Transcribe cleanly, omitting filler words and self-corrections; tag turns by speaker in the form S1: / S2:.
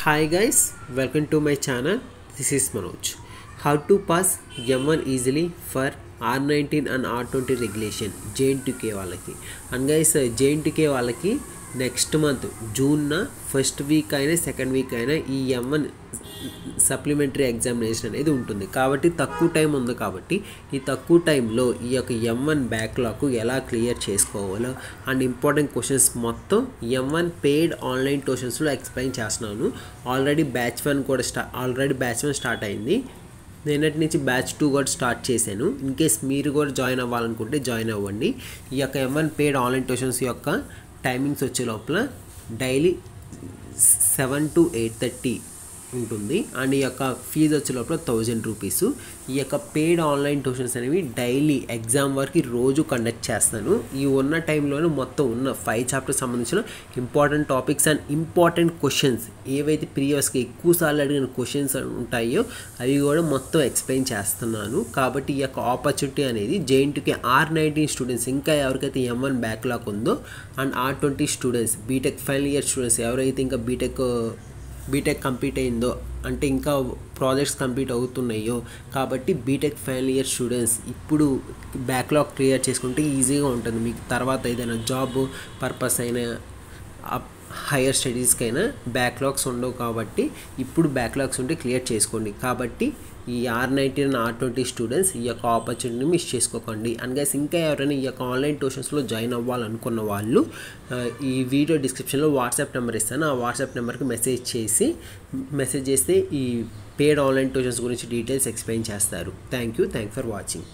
S1: Hi guys, welcome to my channel. This is Manoj. How to pass M1 easily for R19 and R20 regulation JNTK వాళ్ళకి. And guys, JNTK వాళ్ళకి next month June first week అయినా second week అయినా ఈ M1 supplementary examination అనేది ఉంటుంది. కాబట్టి తక్కువ time ఉంది కాబట్టి ఈ తక్కువ టైంలో ఈ యొక్క M1 బ్యాక్లాగ్ ఎలా క్లియర్ చేసుకోవాలో అండ్ ఇంపార్టెంట్ క్వశ్చన్స్ మొత్తం M1 పెయిడ్ ఆన్లైన్ ట్యూషన్స్లో ఎక్స్ప్లెయిన్ చేస్తున్నాను. ఆల్రెడీ బ్యాచ్ 1 స్టార్ట్ అయింది. నిన్నటి నుంచి బ్యాచ్ 2 కూడా స్టార్ట్ చేశాను. ఇన్ కేస్ మీరు కూడా జాయిన్ అవ్వాలనుకుంటే జాయిన్ అవ్వండి. ఈ యొక్క M1 పెయిడ్ ఆన్లైన్ ట్యూషన్స్ యొక్క టైమింగ్స్ వచ్చే లోపల డైలీ 7 to 8:30 ఉంటుంది. అండ్ ఈ యొక్క ఫీజు వచ్చే లోపల 1000 రూపీస్. ఈ యొక్క పెయిడ్ ఆన్లైన్ ట్యూషన్స్ అనేవి డైలీ ఎగ్జామ్ వరకు రోజు కండక్ట్ చేస్తాను. ఈ ఉన్న టైంలోనే మొత్తం ఉన్న 5 చాప్టర్స్ సంబంధించిన important topics and important questions ఏవైతే ప్రీవియస్గా ఎక్కువసార్లు అడిగిన క్వశ్చన్స్ ఉంటాయో అవి కూడా మొత్తం ఎక్స్ప్లెయిన్ చేస్తున్నాను. కాబట్టి ఈ యొక్క ఆపర్చునిటీ అనేది JNTK R19 స్టూడెంట్స్, ఇంకా ఎవరికైతే M1 బ్యాక్లాగ్ ఉందో, and R20 students, BTech final year students ఎవరైతే ఇంకా బీటెక్ కంప్లీట్ అయిందో, అంటే ఇంకా ప్రాజెక్ట్స్ కంప్లీట్ అవుతున్నాయో, కాబట్టి బీటెక్ ఫైనల్ ఇయర్ స్టూడెంట్స్ ఇప్పుడు బ్యాక్లాగ్ క్లియర్ చేసుకుంటే ఈజీగా ఉంటుంది. మీకు తర్వాత ఏదైనా జాబ్ పర్పస్ అయినా హైయర్ స్టడీస్కైనా బ్యాక్లాగ్స్ ఉండవు. కాబట్టి ఇప్పుడు బ్యాక్లాగ్స్ ఉంటే క్లియర్ చేసుకోండి. కాబట్టి ఈ R19 R20 స్టూడెంట్స్ ఈ యొక్క ఆపర్చునిటీని మిస్ చేసుకోకండి. అండ్ గైస్, ఇంకా ఎవరైనా ఈ యొక్క ఆన్లైన్ ట్యూషన్స్లో జాయిన్ అవ్వాలనుకున్న వాళ్ళు ఈ వీడియో డిస్క్రిప్షన్లో వాట్సాప్ నెంబర్ ఇస్తాను. ఆ వాట్సాప్ నెంబర్కి మెసేజ్ చేస్తే ఈ పెయిడ్ ఆన్లైన్ ట్యూషన్స్ గురించి డీటెయిల్స్ ఎక్స్ప్లెయిన్ చేస్తారు. Thank you for watching.